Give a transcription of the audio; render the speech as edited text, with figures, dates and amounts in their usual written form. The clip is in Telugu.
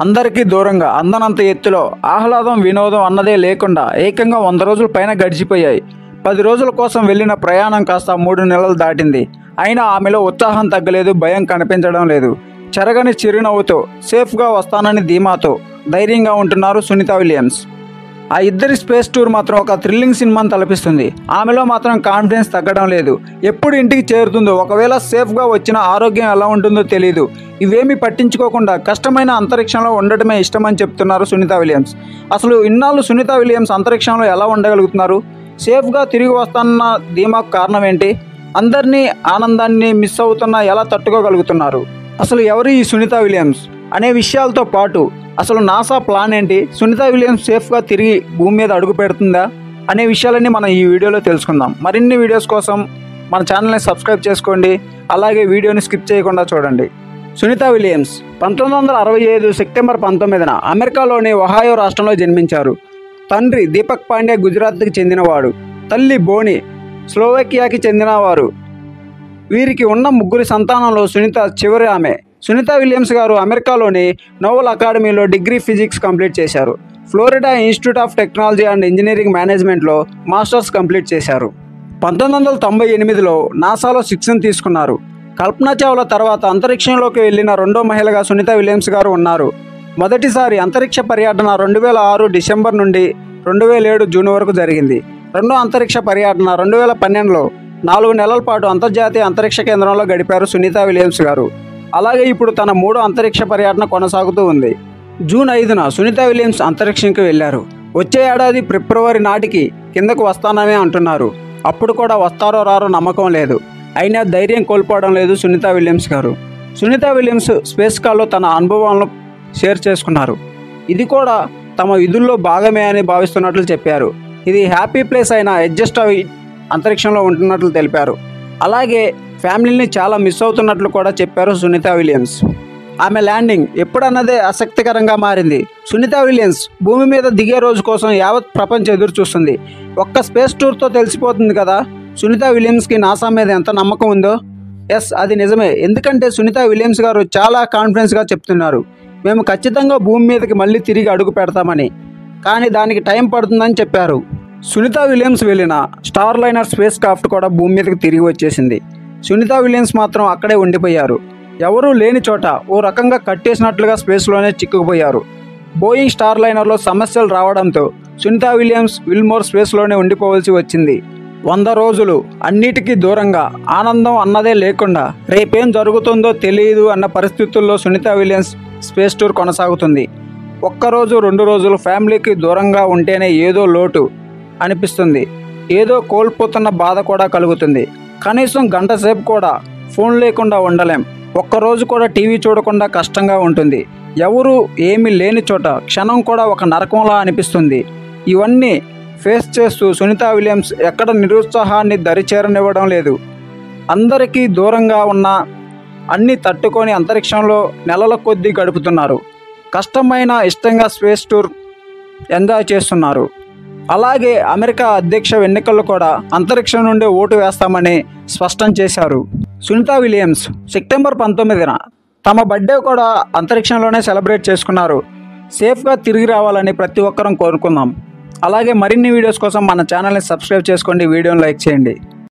అందరికీ దూరంగా అందనంత ఎత్తులో ఆహ్లాదం వినోదం అన్నదే లేకుండా ఏకంగా 100 రోజుల పైన గడిచిపోయాయి. 10 రోజుల కోసం వెళ్ళిన ప్రయాణం కాస్త 3 నెలలు దాటింది. అయినా ఆమెలో ఉత్సాహం తగ్గలేదు, భయం కనిపించడం లేదు. చెరగని చిరునవ్వుతో సేఫ్గా వస్తానని ధీమాతో ధైర్యంగా ఉంటున్నారు సునీత విలియమ్స్. ఆ ఇద్దరి స్పేస్ టూర్ మాత్రం ఒక థ్రిల్లింగ్ సినిమాని తలపిస్తుంది. ఆమెలో మాత్రం కాన్ఫిడెన్స్ తగ్గడం లేదు. ఎప్పుడు ఇంటికి చేరుతుందో, ఒకవేళ సేఫ్గా వచ్చిన ఆరోగ్యం ఎలా ఉంటుందో తెలియదు. ఇవేమీ పట్టించుకోకుండా కష్టమైన అంతరిక్షంలో ఉండటమే ఇష్టమని చెప్తున్నారు సునీత విలియమ్స్. అసలు ఇన్నాళ్ళు సునీత విలియమ్స్ అంతరిక్షంలో ఎలా ఉండగలుగుతున్నారు? సేఫ్గా తిరిగి వస్తానన్న ధీమాకు కారణం ఏంటి? అందరినీ ఆనందాన్ని మిస్ అవుతున్నా ఎలా తట్టుకోగలుగుతున్నారు? అసలు ఎవరు ఈ సునీత విలియమ్స్ అనే విషయాలతో పాటు అసలు నాసా ప్లాన్ ఏంటి? సునీత విలియమ్స్ సేఫ్గా తిరిగి భూమి మీద అడుగు పెడుతుందా అనే విషయాలన్నీ మనం ఈ వీడియోలో తెలుసుకుందాం. మరిన్ని వీడియోస్ కోసం మన ఛానల్ని సబ్స్క్రైబ్ చేసుకోండి. అలాగే వీడియోని స్కిప్ చేయకుండా చూడండి. సునీత విలియమ్స్ 1965 సెప్టెంబర్ 19న అమెరికాలోని ఒహాయో రాష్ట్రంలో జన్మించారు. తండ్రి దీపక్ పాండే గుజరాత్కి చెందినవాడు, తల్లి బోని స్లోవేకియాకి చెందినవారు. వీరికి ఉన్న 3 సంతానంలో సునీత చివరి ఆమె. సునీత విలియమ్స్ గారు అమెరికాలోని నోవెల్ అకాడమీలో డిగ్రీ ఫిజిక్స్ కంప్లీట్ చేశారు. Florida institute of technology and engineering మేనేజ్మెంట్లో మాస్టర్స్ కంప్లీట్ చేశారు. 1998లో నాసాలో శిక్షణ తీసుకున్నారు. కల్పనా చావ్లా తర్వాత అంతరిక్షంలోకి వెళ్ళిన రెండో మహిళగా సునీత విలియమ్స్ గారు ఉన్నారు. మొదటిసారి అంతరిక్ష పర్యటన 2006 డిసెంబర్ నుండి 2007 జూన్ వరకు జరిగింది. రెండో అంతరిక్ష పర్యటన 2012లో 4 నెలల పాటు అంతర్జాతీయ అంతరిక్ష కేంద్రంలో గడిపారు సునీత విలియమ్స్ గారు. అలాగే ఇప్పుడు తన 3వ అంతరిక్ష పర్యటన కొనసాగుతూ ఉంది. జూన్ 5న సునీత విలియమ్స్ అంతరిక్షంకి వెళ్ళారు. వచ్చే ఏడాది ఫిబ్రవరి నాటికి కిందకు వస్తానని అంటున్నారు. అప్పుడు కూడా వస్తారో రారో నమ్మకం లేదు. అయినా ధైర్యం కోల్పోవడం లేదు సునీత విలియమ్స్ గారు. సునీత విలియమ్స్ స్పేస్ కాల్లో తన అనుభవాలను షేర్ చేసుకున్నారు. ఇది కూడా తమ విధుల్లో భాగమే అని భావిస్తున్నట్లు చెప్పారు. ఇది హ్యాపీ ప్లేస్ అయిన అడ్జస్ట్ అవి అంతరిక్షంలో ఉంటున్నట్లు తెలిపారు. అలాగే ఫ్యామిలీని చాలా మిస్ అవుతున్నట్లు కూడా చెప్పారు సునీత విలియమ్స్. ఆమె ల్యాండింగ్ ఎప్పుడన్నదే ఆసక్తికరంగా మారింది. సునీత విలియమ్స్ భూమి మీద దిగే రోజు కోసం యావత్ ప్రపంచం ఎదురు చూస్తుంది. ఒక్క స్పేస్ టూర్తో తెలిసిపోతుంది కదా సునీత విలియమ్స్కి నాసా మీద ఎంత నమ్మకం ఉందో. ఎస్, అది నిజమే. ఎందుకంటే సునీత విలియమ్స్ గారు చాలా కాన్ఫిడెన్స్గా చెప్తున్నారు, మేము ఖచ్చితంగా భూమి మీదకి మళ్ళీ తిరిగి అడుగు పెడతామని. కానీ దానికి టైం పడుతుందని చెప్పారు. సునీత విలియమ్స్ వెళ్ళిన స్టార్ లైనర్ స్పేస్ క్రాఫ్ట్ కూడా భూమి మీదకి తిరిగి వచ్చేసింది. సునీత విలియమ్స్ మాత్రం అక్కడే ఉండిపోయారు. ఎవరూ లేని చోట ఓ రకంగా కట్టేసినట్లుగా స్పేస్లోనే చిక్కుకుపోయారు. బోయింగ్ స్టార్ లైనర్లో సమస్యలు రావడంతో సునీత విలియమ్స్ విల్మోర్ స్పేస్లోనే ఉండిపోవలసి వచ్చింది. 100 రోజులు అన్నిటికీ దూరంగా, ఆనందం అన్నదే లేకుండా, రేపేం జరుగుతుందో తెలియదు అన్న పరిస్థితుల్లో సునీత విలియమ్స్ స్పేస్ టూర్ కొనసాగుతుంది. ఒక్కరోజు 2 రోజులు ఫ్యామిలీకి దూరంగా ఉంటేనే ఏదో లోటు అనిపిస్తుంది. ఏదో కోల్పోతున్న బాధ కూడా కలుగుతుంది. కనీసం గంట సేపు కూడా ఫోన్ లేకుండా ఉండలేం. ఒక్కరోజు కూడా టీవీ చూడకుండా కష్టంగా ఉంటుంది. ఎవరు ఏమీ లేని చోట క్షణం కూడా ఒక నరకంలా అనిపిస్తుంది. ఇవన్నీ ఫేస్ చేస్తూ సునీత విలియమ్స్ ఎక్కడ నిరుత్సాహాన్ని దరిచేరనివ్వడం లేదు. అందరికీ దూరంగా ఉన్న అన్నీ తట్టుకొని అంతరిక్షంలో నెలల కొద్దీ గడుపుతున్నారు. కష్టమైన ఇష్టంగా స్పేస్ టూర్ ఎంజాయ్ చేస్తున్నారు. అలాగే అమెరికా అధ్యక్ష ఎన్నికల్లో కూడా అంతరిక్షం నుండి ఓటు వేస్తామని స్పష్టం చేశారు. సునీత విలియమ్స్ సెప్టెంబర్ 19న తమ బర్త్డే కూడా అంతరిక్షంలోనే సెలబ్రేట్ చేసుకున్నారు. సేఫ్గా తిరిగి రావాలని ప్రతి ఒక్కరం కోరుకుందాం. అలాగే మరిన్ని వీడియోస్ కోసం మన ఛానల్ని సబ్స్క్రైబ్ చేసుకోండి, వీడియోని లైక్ చేయండి.